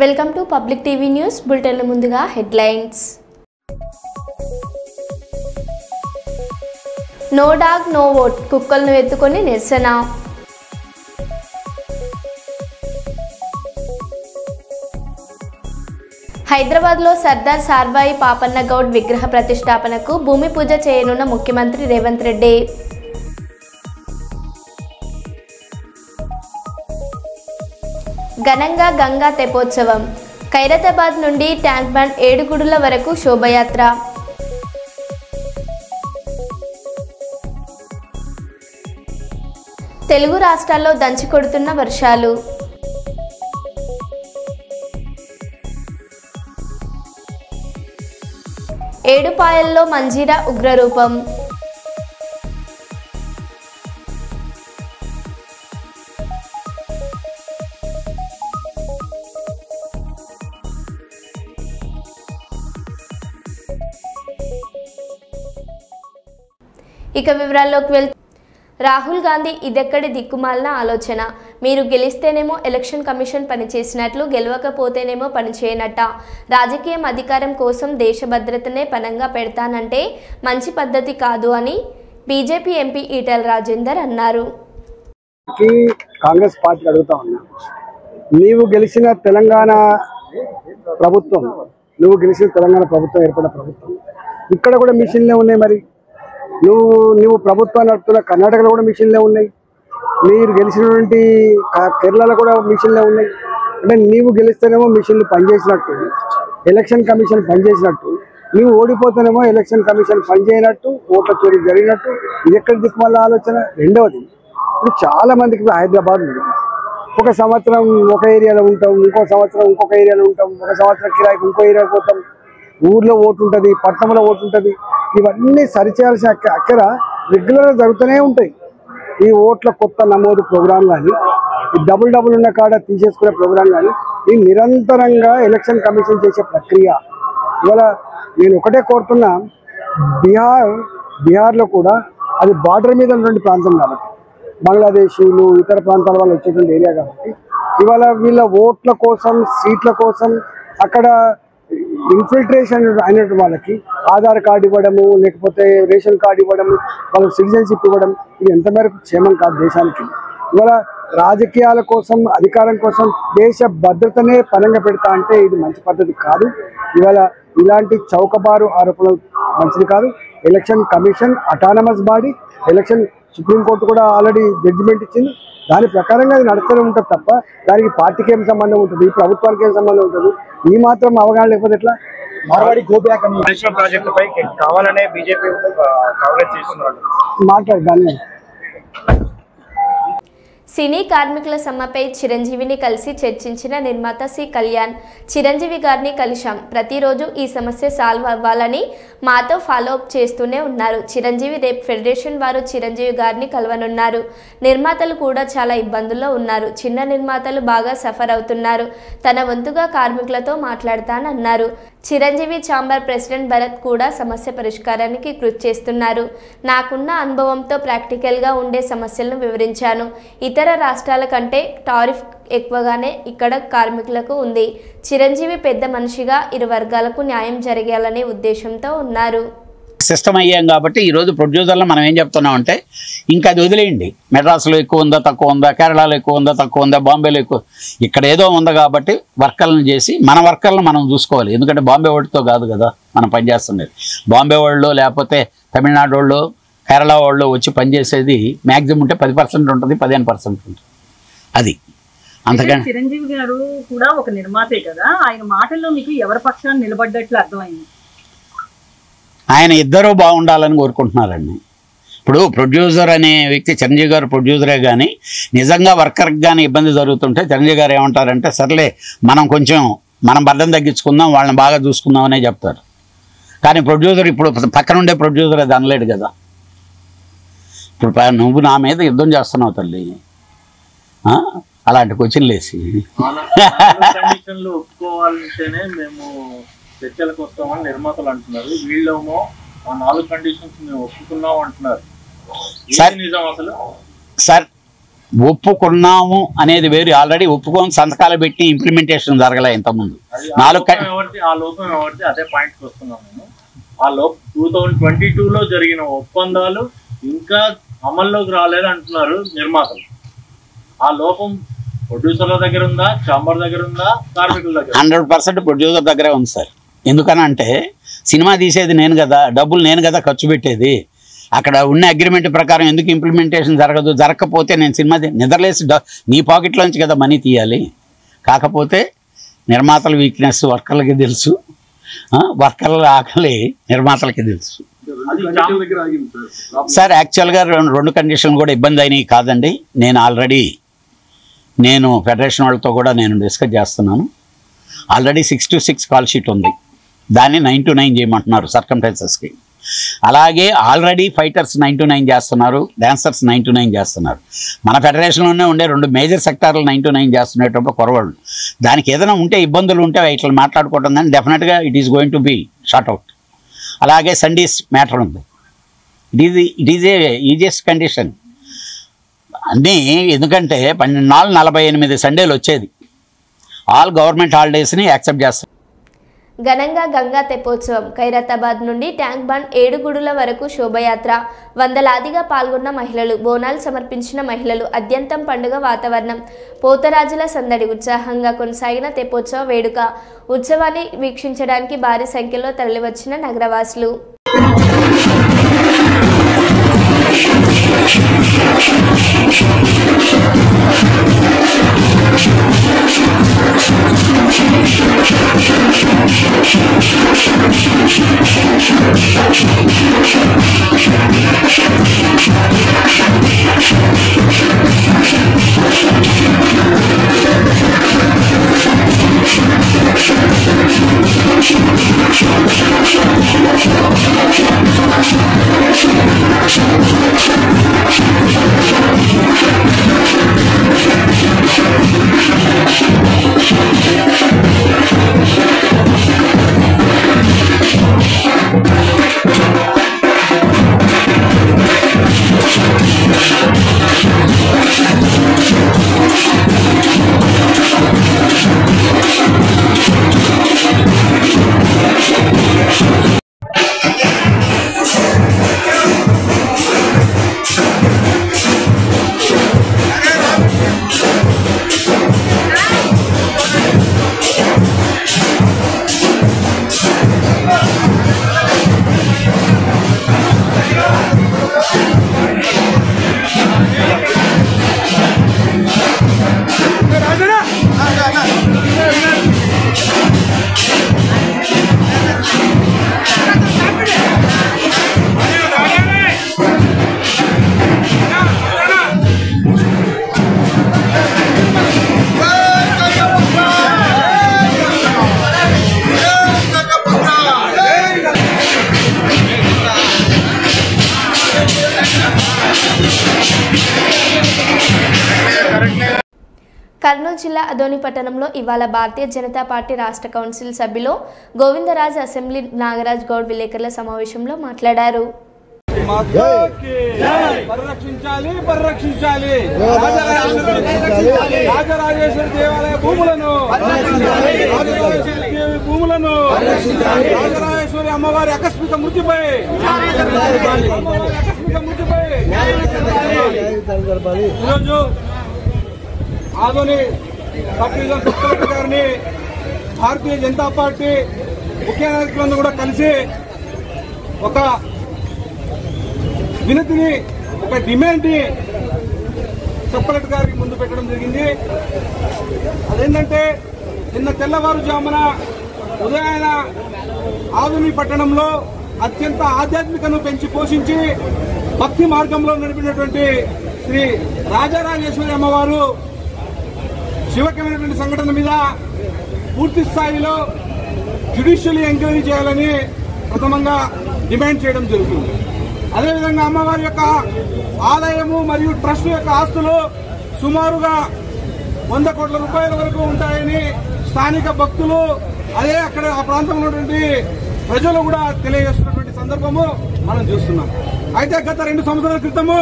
Welcome to public TV news bulletin ముందుగా headlines. No dog no vote కుక్కలను ఎత్తుకొని నిరసన. హైదరాబాద్లో సర్దార్ సార్వాయి పాపన్న గౌడ్ విగ్రహ ప్రతిష్టాపనకు భూమి పూజ చేయనున్న ముఖ్యమంత్రి రేవంత్ రెడ్డి. ఘనంగా గంగా తెప్పోత్సవం. ఖైరతాబాద్ నుండి ట్యాంక్ బండ్ ఏడుగుడుల వరకు శోభయాత్ర. తెలుగు రాష్ట్రాల్లో దంచి కొడుతున్న వర్షాలు. ఏడుపాయల్లో మంజీరా ఉగ్రరూపం. ఇక వివరాల్లోకి వెళ్తే రాహుల్ గాంధీ ఇదెక్కడి దిక్కుమాలిన ఆలోచన, మీరు గెలిస్తేనేమో ఎలక్షన్ కమిషన్ పనిచేసినట్లు, గెలవకపోతేనేమో పనిచేయనట్ట, రాజకీయం అధికారం కోసం దేశ భద్రతనే పనంగా పెడతానంటే మంచి పద్ధతి కాదు అని బీజేపీ ఎంపీ ఈటెల రాజేందర్ అన్నారు. కాంగ్రెస్ పార్టీ అడుగుతా ఉన్నా, నీవు గెలిచిన తెలంగాణ ప్రభుత్వం ఏర్పడిన ప్రభుత్వం ఇక్కడ కూడా మిషన్లే ఉన్నాయి. మరి నువ్వు ప్రభుత్వాన్ని నడుపుతున్న కర్ణాటకలో కూడా మిషన్లే ఉన్నాయి, మీరు గెలిచినటువంటి కేరళలో కూడా మిషన్లే ఉన్నాయి. అంటే నీవు గెలిస్తేనేమో మిషన్లు పనిచేసినట్టు, ఎలక్షన్ కమిషన్ పనిచేసినట్టు, నీవు ఓడిపోతేనేమో ఎలక్షన్ కమిషన్ పనిచేయనట్టు, ఓట్ల చోరీ జరిగినట్టు. ఇది ఎక్కడి దిక్కుమల్ల ఆలోచన. రెండవది, ఇప్పుడు చాలా మందికి హైదరాబాద్ ఉంది, ఒక సంవత్సరం ఒక ఏరియాలో ఉంటాం, ఇంకో సంవత్సరం ఇంకొక ఏరియాలో ఉంటాం, ఒక సంవత్సరం కిరాయికి ఇంకో ఏరియాకి పోతాం, ఊర్లో ఓటు ఉంటుంది, పట్టణంలో ఓటు ఉంటుంది. ఇవన్నీ సరిచేయాల్సిన అక్కర రెగ్యులర్గా జరుగుతూనే ఉంటాయి. ఈ ఓట్ల కొత్త నమోదు ప్రోగ్రాం కానీ, ఈ డబుల్ ఉన్న కాడ తీసేసుకునే ప్రోగ్రాం కానీ, ఈ నిరంతరంగా ఎలక్షన్ కమిషన్ చేసే ప్రక్రియ. ఇవాళ నేను ఒకటే కోరుతున్నా, బీహార్లో కూడా అది బార్డర్ మీద ఉన్నటువంటి ప్రాంతం కాబట్టి, బంగ్లాదేశీలు ఇతర ప్రాంతాల వాళ్ళు వచ్చేటువంటి ఏరియా కాబట్టి, ఇవాళ వీళ్ళ ఓట్ల కోసం సీట్ల కోసం అక్కడ ఇన్ఫిల్ట్రేషన్ అయినట్టు వాళ్ళకి ఆధార్ కార్డు ఇవ్వడము, లేకపోతే రేషన్ కార్డు ఇవ్వడము, వాళ్ళకి సిటిజన్షిప్ ఇవ్వడం, ఇది ఎంత మేరకు క్షేమం కాదు దేశానికి. ఇవాళ రాజకీయాల కోసం అధికారం కోసం దేశ భద్రతనే పనంగా పెడతా అంటే ఇది మంచి పద్ధతి కాదు. ఇవాళ ఇలాంటి చౌకబారు ఆరోపణలు మంచిది కాదు. Election commission autonomous body, election supreme court కూడా ఆల్రెడీ జడ్జిమెంట్ ఇచ్చింది, దాని ప్రకారంగా అది నడుస్తూనే ఉంటుంది తప్ప దానికి పార్టీకి ఏం సంబంధం ఉంటుంది, ప్రభుత్వానికి ఏం సంబంధం ఉంటుంది. ఈ మాత్రం అవగాహన లేకపోతే ఎట్లా? మార్వాడి గోబ్యాక్ ప్రాజెక్టుపై కావాలనే బీజేపీ కాంగ్రెస్ చేస్తున్నారు. మాట్లాడు దాన్ని. సినీ కార్మికుల సమ్మెపై చిరంజీవిని కలిసి చర్చించిన నిర్మాత సి కళ్యాణ్. చిరంజీవి గారిని కలిశాం, ప్రతిరోజు ఈ సమస్య సాల్వ్ అవ్వాలని మాతో ఫాలో అప్ చేస్తూనే ఉన్నారు. చిరంజీవి రేపు ఫెడరేషన్ వారు చిరంజీవి గారిని కలవనున్నారు. నిర్మాతలు కూడా చాలా ఇబ్బందుల్లో ఉన్నారు, చిన్న నిర్మాతలు బాగా సఫర్ అవుతున్నారు. తన వంతుగా కార్మికులతో మాట్లాడతానన్నారు. చిరంజీవి ఛాంబర్ ప్రెసిడెంట్ భరత్ కూడా సమస్య పరిష్కారానికి కృషి చేస్తున్నారు. నాకున్న అనుభవంతో ప్రాక్టికల్గా ఉండే సమస్యలను వివరించాను. ఇతర రాష్ట్రాల కంటే టారిఫ్ ఎక్కువగానే ఇక్కడ కార్మికులకు ఉంది. చిరంజీవి పెద్ద మనిషిగా ఇరు వర్గాలకు న్యాయం జరగాలనే ఉద్దేశంతో ఉన్నారు. సిస్టమ్ అయ్యాం కాబట్టి ఈరోజు ప్రొడ్యూసర్లో మనం ఏం చెప్తున్నామంటే, ఇంకా అది వదిలేయండి. మెడ్రాస్లో ఎక్కువ ఉందా తక్కువ ఉందా, కేరళలో ఎక్కువ ఉందా తక్కువ ఉందా, బాంబేలో ఎక్కువ, ఇక్కడ ఏదో ఉంది కాబట్టి వర్కర్లను చేసి మన వర్కర్లను మనం చూసుకోవాలి. ఎందుకంటే బాంబే వాళ్ళతో కాదు కదా మనం పనిచేస్తున్నది. బాంబే వాళ్ళు లేకపోతే తమిళనాడు వాళ్ళు కేరళ వాళ్ళు వచ్చి పనిచేసేది మ్యాక్సిమం ఉంటే 10% ఉంటుంది, 15% ఉంటుంది. అది అంతకన్నా చిరంజీవి గారు కూడా ఒక నిర్మాతే కదా, ఆయన మాటల్లో మీకు ఎవరి పక్షాన్ని నిలబడ్డట్లు అర్థమైంది? ఆయన ఇద్దరూ బాగుండాలని కోరుకుంటున్నారండి. ఇప్పుడు ప్రొడ్యూసర్ అనే వ్యక్తి, చిరంజీవి గారు ప్రొడ్యూసరే, కానీ నిజంగా వర్కర్కి కానీ ఇబ్బంది జరుగుతుంటే చిరంజీవి గారు ఏమంటారంటే, సర్లే మనం బర్డెన్ తగ్గించుకుందాం, వాళ్ళని బాగా చూసుకుందాం అనే చెప్తారు. కానీ ప్రొడ్యూసర్ ఇప్పుడు పక్కనుండే ప్రొడ్యూసర్ అది అనలేడు కదా. ఇప్పుడు నువ్వు నా మీద యుద్ధం చేస్తున్నావు తల్లి, అలాంటి క్వశ్చన్లు వేసి ఒప్పుకోవాలంటేనే మేము చర్చలకు వస్తామని నిర్మాతలు అంటున్నారు. వీళ్ళేమో 4 కండిషన్స్ మేము ఒప్పుకున్నాం అంటున్నారు. సార్ ఒప్పుకున్నాము అనేది వేరు. ఆల్రెడీ ఒప్పుకొని సంతకాలు పెట్టి ఇంప్లిమెంటేషన్ జరగలే ఇంతకుముందు. ఆ లోపం ఎవరిది అదే పాయింట్కి వస్తున్నాం నేను. ఆ లోపం 2022లో జరిగిన ఒప్పందాలు ఇంకా అమల్లోకి రాలేదు అంటున్నారు నిర్మాతలు. ఆ లోపం ప్రొడ్యూసర్ల దగ్గర ఉందా, చాంబర్ దగ్గర ఉందా, కార్మికుల దగ్గర? 100% ప్రొడ్యూసర్ దగ్గరే ఉంది సార్. ఎందుకనంటే సినిమా తీసేది నేను కదా, డబ్బులు నేను కదా ఖర్చు పెట్టేది. అక్కడ ఉన్న అగ్రిమెంట్ ప్రకారం ఎందుకు ఇంప్లిమెంటేషన్ జరగదు? జరగకపోతే నేను సినిమా నిద్రలేసి నీ పాకెట్లోంచి కదా మనీ తీయాలి. కాకపోతే నిర్మాతల వీక్నెస్ వర్కర్లకి తెలుసు, వర్కర్ల ఆకలి నిర్మాతలకి తెలుసు సార్. యాక్చువల్గా రెండు కండిషన్లు కూడా ఇబ్బంది అయినాయి కాదండి. నేను ఫెడరేషన్ వాళ్ళతో కూడా నేను డిస్కస్ చేస్తున్నాను. ఆల్రెడీ 6 to 6 కాల్ షీట్ ఉంది, దాన్ని 9 to 9 చేయమంటున్నారు సర్కంఫరెన్సెస్కి. అలాగే ఆల్రెడీ ఫైటర్స్ 9 to 9 చేస్తున్నారు, డాన్సర్స్ 9 to 9 చేస్తున్నారు. మన ఫెడరేషన్లోనే ఉండే 2 మేజర్ సెక్టార్లు 9 to 9 చేస్తున్నప్పుడు కొరవాళ్ళు. దానికి ఏదైనా ఉంటే ఇబ్బందులు ఉంటే ఇట్లా మాట్లాడుకోవడం, కానీ డెఫినెట్గా it is going to be short out. అలాగే సండేస్ మ్యాటర్ ఉంది. It is a easiest condition అన్నీ. ఎందుకంటే 48 సండేలు వచ్చేది. ఆల్ గవర్నమెంట్ హాలిడేస్ని యాక్సెప్ట్ చేస్తారు. ఘనంగా గంగా తెప్పోత్సవం. ఖైరతాబాద్ నుండి ట్యాంక్ బండ్ 7 గుడుల వరకు శోభయాత్ర. వందలాదిగా పాల్గొన్న మహిళలు, బోనాలు సమర్పించిన మహిళలు. అత్యంతం పండుగ వాతావరణం. పోతరాజుల సందడి. ఉత్సాహంగా కొనసాగిన తెప్పోత్సవ వేడుక. ఉత్సవాన్ని వీక్షించడానికి భారీ సంఖ్యలో తరలివచ్చిన నగరవాసులు. కర్నూలు జిల్లా అదోని పట్టణంలో ఇవాళ భారతీయ జనతా పార్టీ రాష్ట్ర కౌన్సిల్ సభ్యులు గోవిందరాజ్, అసెంబ్లీ నాగరాజ్ గౌడ్ విలేకరుల సమావేశంలో మాట్లాడారు. పరిరక్షించాలి పరిరక్షించాలి రాజరాజేశ్వరి దేవాలయ భూములను, భూములను రాజరాజేశ్వరి అమ్మవారి ఆకస్మిక మృతిపై ఈరోజు Adoni sub division sub collector గారిని భారతీయ జనతా పార్టీ ముఖ్య నాయకులందరూ కూడా కలిసి ఒక వినతిని, ఒక డిమాండ్ని సబ్ కలెక్టర్ గారికి ముందు పెట్టడం జరిగింది. అదేంటంటే నిన్న తెల్లవారుజామున ఉదయాన ఆదోని పట్టణంలో అత్యంత ఆధ్యాత్మికను పెంచి పోషించి భక్తి మార్గంలో నడిపినటువంటి శ్రీ రాజరాజేశ్వరి అమ్మవారు శివకమైనటువంటి సంఘటన మీద పూర్తి స్థాయిలో జ్యుడిషియల్ ఎంక్వైరీ చేయాలని ప్రథమంగా డిమాండ్ చేయడం జరుగుతుంది. అదేవిధంగా అమ్మవారి యొక్క ఆలయము మరియు ట్రస్ట్ యొక్క ఆస్తులు సుమారుగా 100 కోట్ల రూపాయల వరకు ఉంటాయని స్థానిక భక్తులు, అదే అక్కడ ఆ ప్రాంతంలో ఉన్నటువంటి ప్రజలు కూడా తెలియజేస్తున్నటువంటి సందర్భము మనం చూస్తున్నాం. అయితే గత 2 సంవత్సరాల క్రితము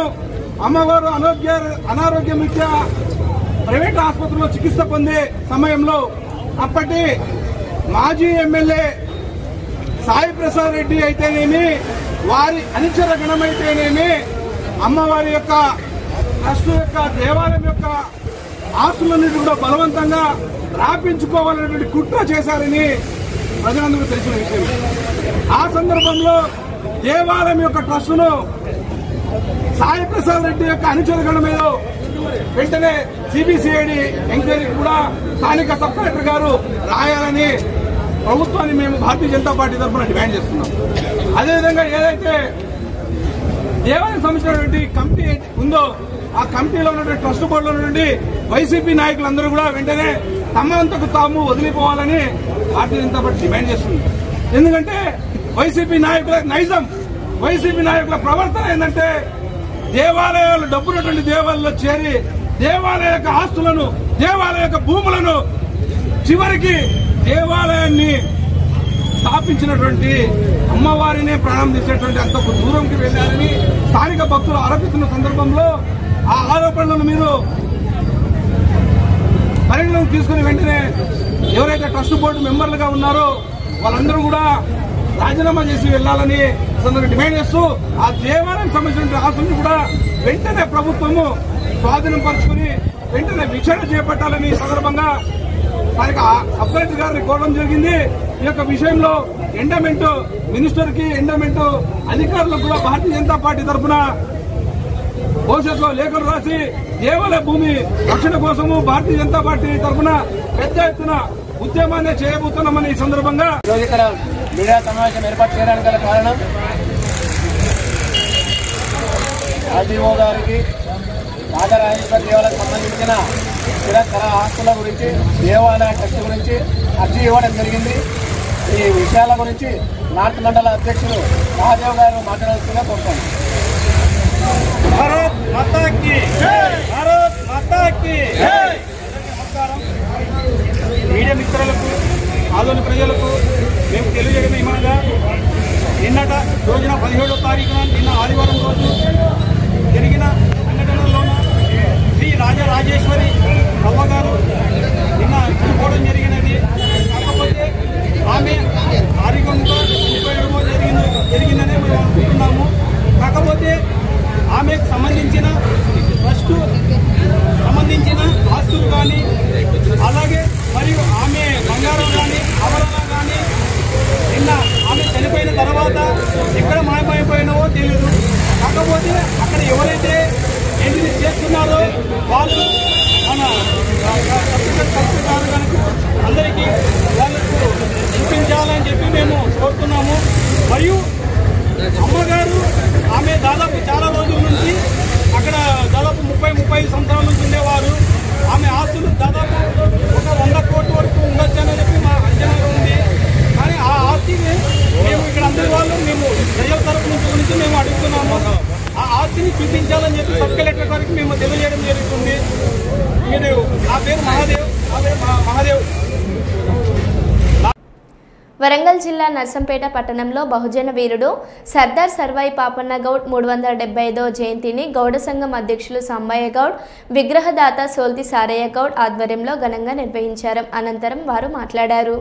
అమ్మవారు అనారోగ్యం రీత్యా ప్రైవేట్ ఆసుపత్రిలో చికిత్స పొందే సమయంలో అప్పటి మాజీ ఎమ్మెల్యే సాయి ప్రసాద్ రెడ్డి అయితేనేమి, వారి అనుచర గణమైతేనేమి అమ్మవారి యొక్క ట్రస్ట్ యొక్క దేవాలయం యొక్క ఆస్తులన్నిటి కూడా బలవంతంగా రాపించుకోవాలనేటువంటి కుట్ర చేశారని ప్రజలందరూ తెలిసిన విషయం. ఆ సందర్భంలో దేవాలయం యొక్క ట్రస్టును సాయి ప్రసాద్ రెడ్డి యొక్క అనుచరుల మీద వెంటనే సిబిసిఐడి ఎంక్వైరీకి కూడా స్థానిక సబ్ కలెక్టర్ గారు రాయాలని ప్రభుత్వాన్ని మేము భారతీయ జనతా పార్టీ తరఫున డిమాండ్ చేస్తున్నాం. అదేవిధంగా ఏదైతే దేవాలయం సంబంధించినటువంటి కమిటీ ఉందో ఆ కమిటీలో ఉన్నటువంటి ట్రస్ట్ బోర్డులో నుండి వైసీపీ నాయకులందరూ కూడా వెంటనే తమంతకు తాము వదిలిపోవాలని భారతీయ జనతా పార్టీ డిమాండ్ చేస్తుంది. ఎందుకంటే వైసీపీ నాయకుల నైజం, వైసీపీ నాయకుల ప్రవర్తన ఏంటంటే దేవాలయాలు డబ్బున్నటువంటి దేవాలయాల్లో చేరి దేవాలయ యొక్క ఆస్తులను, దేవాలయ యొక్క భూములను, చివరికి దేవాలయాన్ని స్థాపించినటువంటి అమ్మవారినే ప్రాణం తీసేటువంటి అంత దూరంకి వెళ్లారని స్థానిక భక్తులు ఆరోపిస్తున్న సందర్భంలో ఆ ఆరోపణలను మీరు పరిగణలోకి తీసుకుని వెంటనే ఎవరైతే ట్రస్ట్ బోర్డు మెంబర్లుగా ఉన్నారో వాళ్ళందరూ కూడా రాజీనామా చేసి వెళ్లాలని డిమాండ్ చేస్తూ ఆ దేవాలయం సంబంధించిన ఆస్తులను కూడా వెంటనే ప్రభుత్వము స్వాధీనం పరుచుకుని వెంటనే విచారణ చేపట్టాలని సందర్భంగా స్థానిక సబ్ కలెక్టర్ గారిని కోరడం జరిగింది. ఈ యొక్క విషయంలో ఎండోమెంట్ మినిస్టర్ కి, ఎండోమెంట్ అధికారులకు కూడా భారతీయ జనతా పార్టీ తరఫున భవిష్యత్తులో లేఖలు రాసి దేవాలయ భూమి రక్షణ కోసము భారతీయ జనతా పార్టీ తరఫున పెద్ద ఎత్తున ఉద్యమాన్ని చేయబోతున్నామని ఈ సందర్భంగా ఇక్కడ మీడియా సమావేశం ఏర్పాటు చేయడానికి గల కారణం ఆర్డీఓ గారికి రాజరాజేశ్వర దేవాలయానికి సంబంధించిన స్థిరకర ఆస్తుల గురించి, దేవాలయ ట్రస్ట్ గురించి అర్జీ ఇవ్వడం జరిగింది. ఈ విషయాల గురించి నార్త్ మండల అధ్యక్షులు మహాదేవ్ గారు మాట్లాడాల్సిందిగా కోరుతాను. భారత్ మాతాకి జై, భారత్ మాతాకి జై. నమస్కారం. మీడియా మిత్రులకు, ఆదోని ప్రజలకు మేము తెలియజేయడం ఏమనగా నిన్నట రోజున 17వ తారీఖున నిన్న ఆదివారం రోజు జరిగిన సంఘటనలోన శ్రీ రాజరాజేశ్వరి అవ్వగారు నిన్న చనిపోవడం జరిగినది. కాకపోతే ఆమె ఆరోగ్యంగా చనిపోయడమో జరిగిందనే మేము అనుకుంటున్నాము. కాకపోతే ఆమెకు సంబంధించిన ట్రస్ట్ సంబంధించిన ఆస్తులు కానీ, అలాగే మరియు ఆమె బంగారం కానీ, ఆభరణాలు కానీ నిన్న ఆమె చనిపోయిన తర్వాత ఎక్కడ మాయమైపోయినావో తెలియదు. కాకపోతే అక్కడ ఎవరైతే ఏంటిది చేస్తున్నారో వాళ్ళు మన అందరికీ వాళ్ళకు చూపించాలని చెప్పి మేము కోరుతున్నాము. మరియు అమ్మగారు ఆమె దాదాపు చాలా రోజుల నుంచి అక్కడ దాదాపు 30-35 సంవత్సరాల నుంచి ఉండేవారు. ఆమె ఆస్తులు దాదాపు ఒక 100 కోట్ల వరకు ఉండొచ్చని చెప్పి మా అంచనాలో ఉంది. కానీ ఆ ఆస్తిని మేము ఇక్కడ అందరి వాళ్ళు మేము ప్రజల తరపు నుంచి మేము అడుగుతున్నాము. ఆ ఆస్తిని చూపించాలని చెప్పి సబ్ కలెక్టర్ గారికి మేము తెలియజేయడం జరుగుతుంది. మీరు నా పేరు మహాదేవ్. వరంగల్ జిల్లా నర్సంపేట పట్టణంలో బహుజన వీరుడు సర్దార్ సర్వాయి పాపన్న గౌడ్ 375వ జయంతిని గౌడ సంఘం అధ్యక్షులు సంబయ్య గౌడ్, విగ్రహదాత సోల్తి సారయ్య గౌడ్ ఆధ్వర్యంలో ఘనంగా నిర్వహించారు. అనంతరం వారు మాట్లాడారు.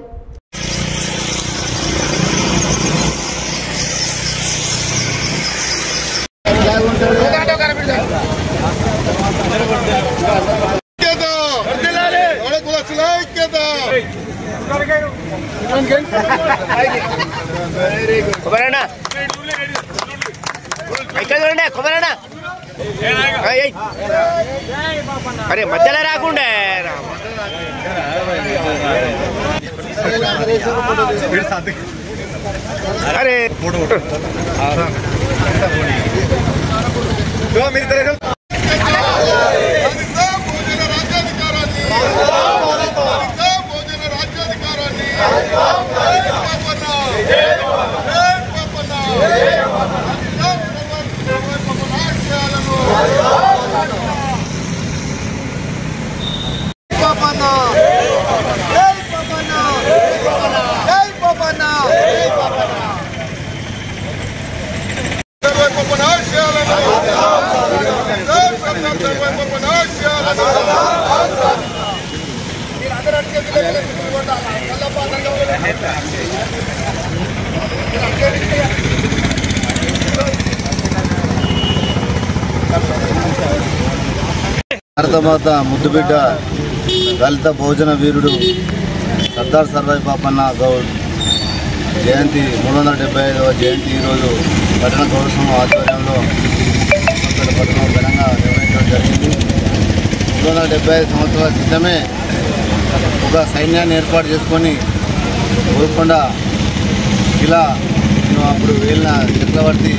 అరే మధ్యలో రాకుండా అరే మీరు భారతమాత ముద్దుబిడ్డ దళిత భోజన వీరుడు సర్దార్ సర్వాయి పాపన్న గౌడ్ జయంతి 375వ జయంతి ఈరోజు పట్టణ గౌడ సంఘం ఆధ్వర్యంలో పట్టణం ఘనంగా నిర్వహించడం జరిగింది. 375 సంవత్సరాల క్రితమే ఒక సైన్యాన్ని ఏర్పాటు చేసుకొని గోల్కొండ ఇలా అప్పుడు వెళ్ళిన చక్రవర్తి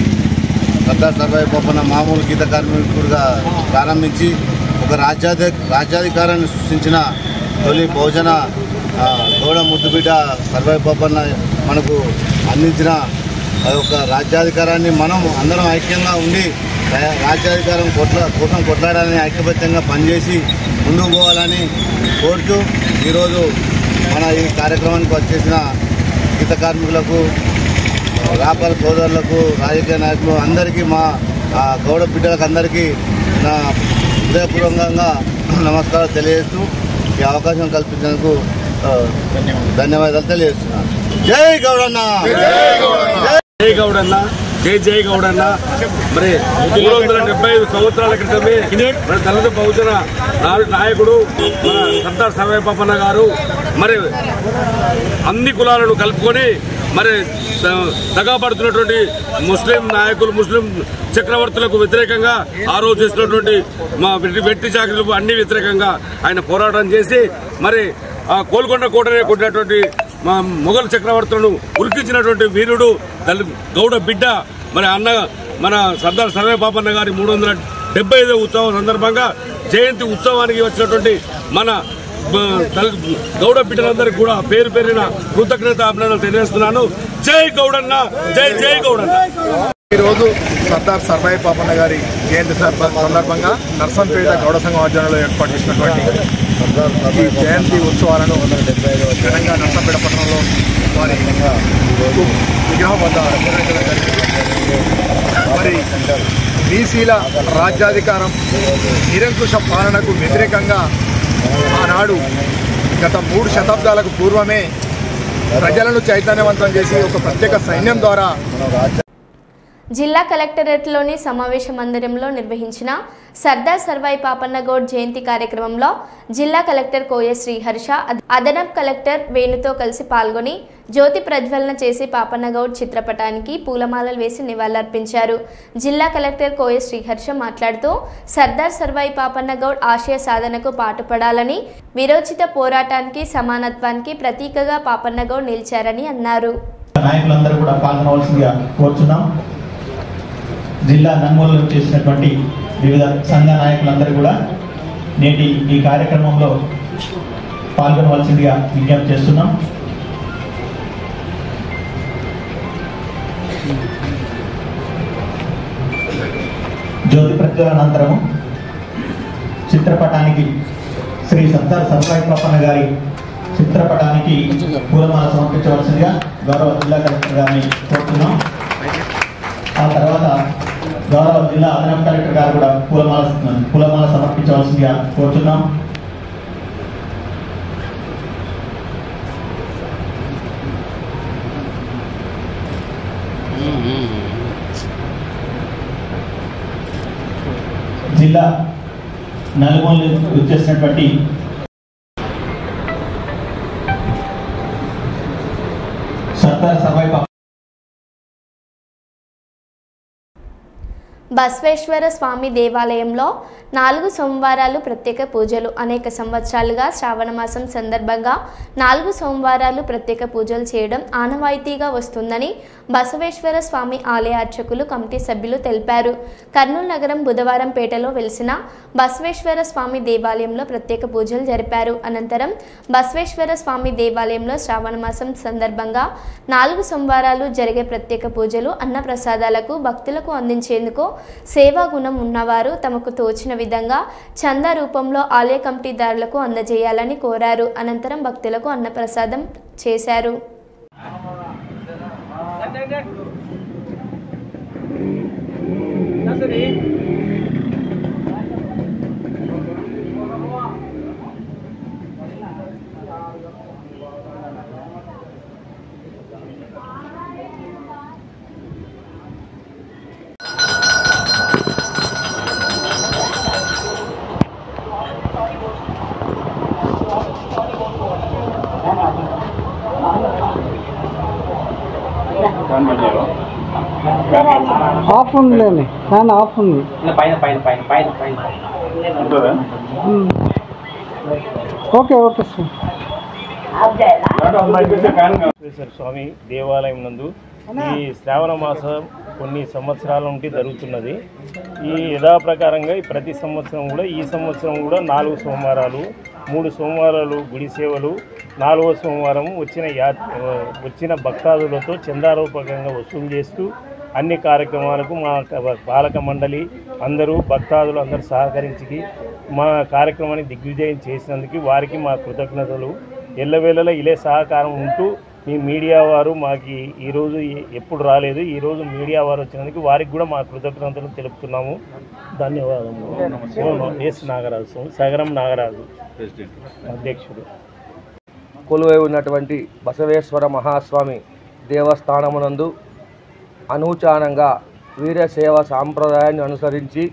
సర్దార్ సర్వాయి పాపన్న మామూలు గీత కార్మికుడిగా ప్రారంభించి ఒక రాజ్యాధికారాన్ని సృష్టించిన తొలి భోజన గౌడ ముద్దుబిడ్డ సర్వాయి పాపన్న మనకు అందించిన ఒక రాజ్యాధికారాన్ని మనం అందరం ఐక్యంగా ఉండి రాజ్యాధికారం కోసం కొట్లాడాలని ఐక్యబద్ధంగా పనిచేసి ముందుకు పోవాలని కోరుతూ ఈరోజు మన ఈ కార్యక్రమానికి వచ్చేసిన గీత కార్మికులకు వ్యాపార సోదరులకు రాజకీయ నాయకులు అందరికీ మా గౌడ బిడ్డలకు అందరికీ నా హృదయపూర్వకంగా నమస్కారం తెలియజేస్తూ ఈ అవకాశం కల్పించినందుకు ధన్యవాదాలు తెలియజేస్తున్నాను. జై గౌడన్న, జై గౌడన్న, జై గౌడన్న. మరి 375 సంవత్సరాల క్రితమే మన దళిత బహుజన నాయకుడు మన సర్దార్ సర్వాయి పాపన్న గారు మరి అన్ని కులాలను కలుపుకొని మరి దగాపడుతున్నటువంటి ముస్లిం నాయకులు, ముస్లిం చక్రవర్తులకు వ్యతిరేకంగా ఆ రోజు చేసినటువంటి మా వెట్టి చాకరీలకు అన్ని వ్యతిరేకంగా ఆయన పోరాటం చేసి మరి ఆ గోల్కొండ కోటనే కొట్టినటువంటి మా మొఘల్ చక్రవర్తులను ఉరికించినటువంటి వీరుడు గౌడ బిడ్డ మరి అన్న మన సర్దార్ సర్వాయి పాపన్న గారి 375వ ఉత్సవం సందర్భంగా జయంతి ఉత్సవానికి వచ్చినటువంటి మన గౌడ బిడ్డలందరికీ కూడా పేరు పేరిన కృతజ్ఞత అభినందనలు తెలియజేస్తున్నాను. జై గౌడన్న, జై గౌడన్న. ఈరోజు సర్దార్ సర్వాయి పాపన్న గారి జయంతి సందర్భంగా నర్సంపేట గౌడ సంఘం ఆధ్వర్యంలో ఏర్పాటు చేసినటువంటి ఈ జయంతి ఉత్సవాలను ఘనంగా నర్సంపేట పట్టణంలో వారి విగ్రహం వద్ద నిర్వహించడం జరిగింది. మరి బీసీల రాజ్యాధికారం, నిరంకుశ పాలనకు వ్యతిరేకంగా ఆనాడు గత 3 శతాబ్దాలకు పూర్వమే ప్రజలను చైతన్యవంతం చేసి ఒక ప్రత్యేక సైన్యం ద్వారా జిల్లా కలెక్టరేట్లోని సమావేశ మందిరంలో నిర్వహించిన సర్దార్ సర్వాయి పాపన్న గౌడ్ జయంతి కార్యక్రమంలో జిల్లా కలెక్టర్ కోయ శ్రీహర్ష అదనపు కలెక్టర్ వేణుతో కలిసి పాల్గొని జ్యోతి ప్రజ్వలన చేసి పాపన్న గౌడ్ చిత్రపటానికి పూలమాలలు వేసి నివాళులర్పించారు. జిల్లా కలెక్టర్ కోయ శ్రీహర్ష మాట్లాడుతూ సర్దార్ సర్వాయి పాపన్న గౌడ్ ఆశయ సాధనకు పాటుపడాలని, విరోచిత పోరాటానికి సమానత్వానికి ప్రతీకగా పాపన్న గౌడ్ నిలిచారని అన్నారు. నాయకులందరూ కూడా పాల్గొనవలసిందిగా కోరుచున్నాం. జిల్లా నలుమూలలో చేసినటువంటి వివిధ సంఘ నాయకులందరూ కూడా నేటి ఈ కార్యక్రమంలో పాల్గొనవలసిందిగా విజ్ఞప్తి చేస్తున్నాం. జ్యోతి ప్రజ్వలన అనంతరం చిత్రపటానికి శ్రీ సర్దార్ సర్వాయి పాపన్న గారి చిత్రపటానికి పూలమాల సమర్పించవలసిందిగా గౌరవ జిల్లా కలెక్టర్ గారిని కోరుతున్నాం. ఆ తర్వాత గౌరవ జిల్లా అదనపు కలెక్టర్ గారు కూడా పూలమాల సమర్పించవలసిందిగా కోరుతున్నాం. జిల్లా నలుమూలలు వచ్చేసినటువంటి సర్దార్ సర్వాయి బసవేశ్వర స్వామి దేవాలయంలో 4 సోమవారాలు ప్రత్యేక పూజలు. అనేక సంవత్సరాలుగా శ్రావణ మాసం సందర్భంగా 4 సోమవారాలు ప్రత్యేక పూజలు చేయడం ఆనవాయితీగా వస్తుందని బసవేశ్వర స్వామి ఆలయ అర్చకులు కమిటీ సభ్యులు తెలిపారు. కర్నూలు నగరం బుధవారం పేటలో వెలిసిన బసవేశ్వర స్వామి దేవాలయంలో ప్రత్యేక పూజలు జరిపారు. అనంతరం బసవేశ్వర స్వామి దేవాలయంలో శ్రావణ మాసం సందర్భంగా 4 సోమవారాలు జరిగే ప్రత్యేక పూజలు, అన్నప్రసాదాలకు భక్తులకు అందించేందుకు సేవా గుణం ఉన్నవారు తమకు తోచిన విధంగా చందా రూపంలో ఆలయ కమిటీదారులకు అందజేయాలని కోరారు. అనంతరం భక్తులకు అన్నప్రసాదం చేశారు. ఆఫ్ ఉందిలేండి, ఫ్యాన్ ఆఫ్ ఉంది. Okay okay sir. స్వామి దేవాలయం నందు ఈ శ్రావణ మాసం కొన్ని సంవత్సరాల నుండి జరుగుతున్నది. ఈ యథాప్రకారంగా ప్రతి సంవత్సరం కూడా ఈ సంవత్సరం కూడా 4 సోమవారాలు 3 సోమవారాలు గుడి సేవలు, 4వ సోమవారం వచ్చిన భక్తాదులతో చందారూపకంగా వసూలు చేస్తూ అన్ని కార్యక్రమాలకు మా పాలక మండలి అందరూ భక్తాదులు అందరూ సహకరించి మా కార్యక్రమాన్ని దిగ్విజయం చేసినందుకు వారికి మా కృతజ్ఞతలు. ఎల్లవేళలా ఇలే సహకారం ఉంటూ మీ మీడియా వారు మాకు ఈరోజు ఎప్పుడు రాలేదు, ఈరోజు మీడియా వారు వచ్చినందుకు వారికి కూడా మా కృతజ్ఞతలు తెలుపుతున్నాము. ధన్యవాదములు. ఎస్ నాగరాజు, సగరం నాగరాజు అధ్యక్షుడు. కొలువై ఉన్నటువంటి బసవేశ్వర మహాస్వామి దేవస్థానమునందు అనూచానంగా వీరసేవ సాంప్రదాయాన్ని అనుసరించి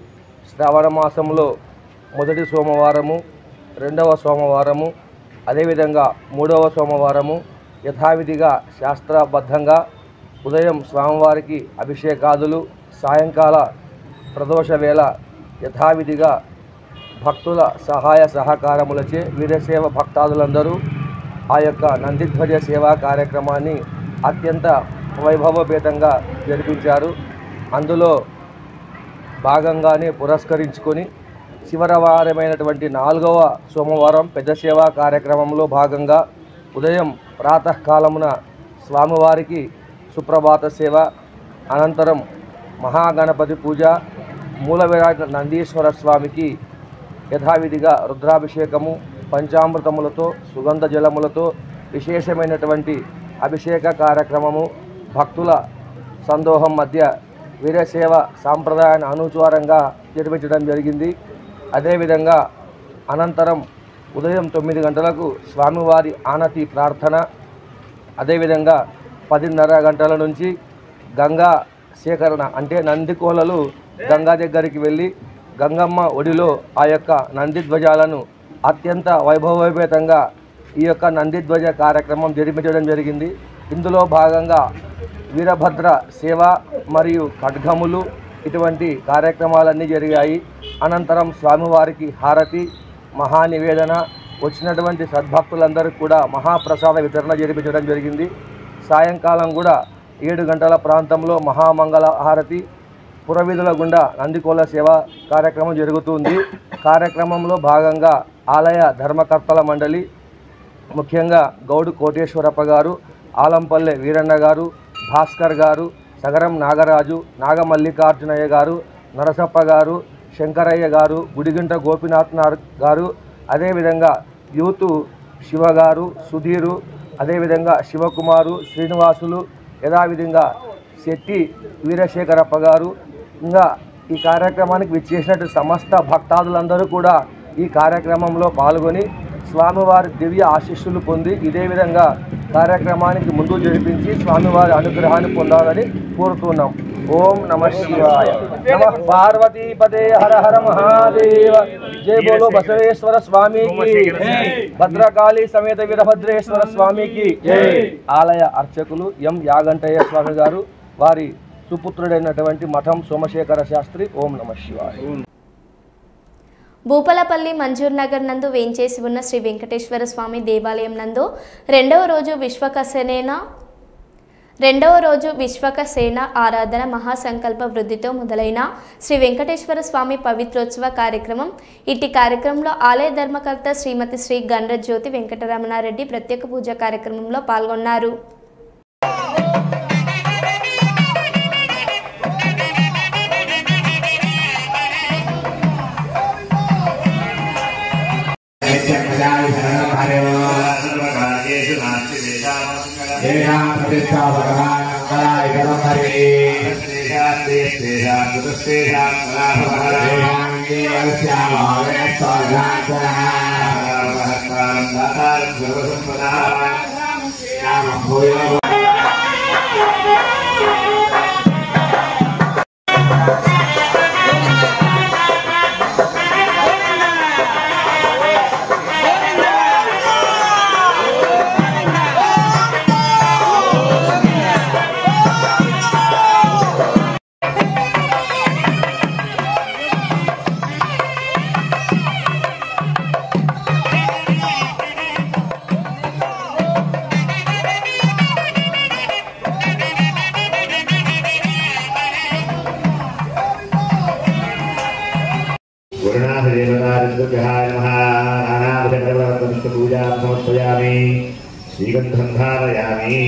శ్రావణ మాసంలో మొదటి సోమవారము, 2వ సోమవారము, అదేవిధంగా 3వ సోమవారము యథావిధిగా శాస్త్రబద్ధంగా ఉదయం స్వామివారికి అభిషేకాదులు, సాయంకాల ప్రదోష వేళ యథావిధిగా భక్తుల సహాయ సహకారములచే వీరసేవ భక్తాదులందరూ ఆ యొక్క నందిధ్వజ సేవా కార్యక్రమాన్ని అత్యంత వైభవపేతంగా జరిపించారు. అందులో భాగంగానే పురస్కరించుకొని చివరవారమైనటువంటి 4వ సోమవారం పెద్ద సేవా కార్యక్రమంలో భాగంగా ఉదయం ప్రాతకాలమున స్వామివారికి సుప్రభాత సేవ, అనంతరం మహాగణపతి పూజ, మూలవిరాట్ నందీశ్వర స్వామికి యథావిధిగా రుద్రాభిషేకము, పంచామృతములతో సుగంధ జలములతో విశేషమైనటువంటి అభిషేక కార్యక్రమము భక్తుల సందోహం మధ్య వీరసేవ సాంప్రదాయాన్ని అనుచారంగా నిర్మించడం జరిగింది. అదేవిధంగా అనంతరం ఉదయం 9 గంటలకు స్వామివారి ఆనతి ప్రార్థన, అదేవిధంగా 10:30 గంటల నుంచి గంగా సేకరణ అంటే నందికోలలు గంగా దగ్గరికి వెళ్ళి గంగమ్మ ఒడిలో ఆ యొక్క నందిధ్వజాలను అత్యంత వైభవోపేతంగా ఈ యొక్క నందిధ్వజ కార్యక్రమం జరిపించడం జరిగింది. ఇందులో భాగంగా వీరభద్ర సేవ మరియు ఖడ్గములు ఇటువంటి కార్యక్రమాలన్నీ జరిగాయి. అనంతరం స్వామివారికి హారతి, మహానివేదన, వచ్చినటువంటి సద్భక్తులందరికీ కూడా మహాప్రసాద వితరణ జరిపించడం జరిగింది. సాయంకాలం కూడా 7 గంటల ప్రాంతంలో మహామంగళ హారతి, పురవీధుల గుండా నందికోల సేవ కార్యక్రమం జరుగుతుంది. కార్యక్రమంలో భాగంగా ఆలయ ధర్మకర్తల మండలి ముఖ్యంగా గౌడు కోటేశ్వరప్ప గారు, ఆలంపల్లె వీరన్న గారు, భాస్కర్ గారు, సగరం నాగరాజు, నాగమల్లికార్జునయ్య గారు, నరసప్ప గారు, శంకరయ్య గారు, గుడిగింట గోపినాథ్ గారు, అదేవిధంగా యూతు శివ గారు, సుధీరు, అదేవిధంగా శివకుమారు, శ్రీనివాసులు, యథావిధంగా శెట్టి వీరశేఖరప్ప గారు, ఇంకా ఈ కార్యక్రమానికి విచ్చేసినట్టు సమస్త భక్తాదులందరూ కూడా ఈ కార్యక్రమంలో పాల్గొని స్వామివారి దివ్య ఆశీస్సులు పొంది ఇదే విధంగా కార్యక్రమానికి ముందు జరిపించి స్వామివారి అనుగ్రహాన్ని పొందాలని కోరుతున్నాం. ఓం నమ శివాయ. నమ పార్వతీపదే హర హర మహాదేవ. జై బోలో బసవేశ్వర స్వామికి, భద్రకాళి సమేత వీరభద్రేశ్వర స్వామికి. ఆలయ అర్చకులు ఎం యాగంటయ్య స్వామి గారు, వారి సుపుత్రుడైనటువంటి మఠం సోమశేఖర శాస్త్రి. ఓం నమ శివాయ. భూపాలపల్లి మంజూర్ నగర్ నందు వేంచేసి ఉన్న శ్రీ వెంకటేశ్వర స్వామి దేవాలయం నందు రెండవ రోజు విశ్వకసేన ఆరాధన మహాసంకల్ప వృద్ధితో మొదలైన శ్రీ వెంకటేశ్వర స్వామి పవిత్రోత్సవ కార్యక్రమం. ఇట్టి కార్యక్రమంలో ఆలయ ధర్మకర్త శ్రీమతి శ్రీ గండ్రజ్యోతి వెంకటరమణారెడ్డి ప్రత్యేక పూజా కార్యక్రమంలో పాల్గొన్నారు. श्रीगन्धगन्धविग्रहाय नमः नानाविधकर्मपूजां समर्पयामि श्रीगन्धं धारयामि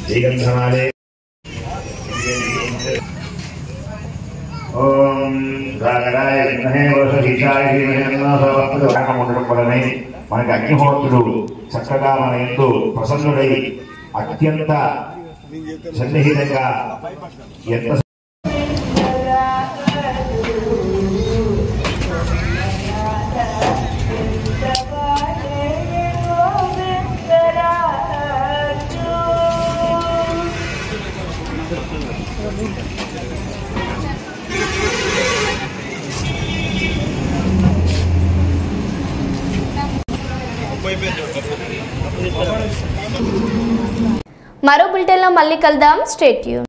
श्रीगन्धमाले ओम रागराय विद्महे वरुषीशाय धीमहि तन्नो ఉండడం వలనే మనకి అగ్నిహోత్రుడు చక్కగా మన యందు ప్రసన్నుడై అత్యంత సన్నిహితంగా ఎంత మరో బులెటిన్లో మళ్ళీ కలుద్దాం. Stay tune.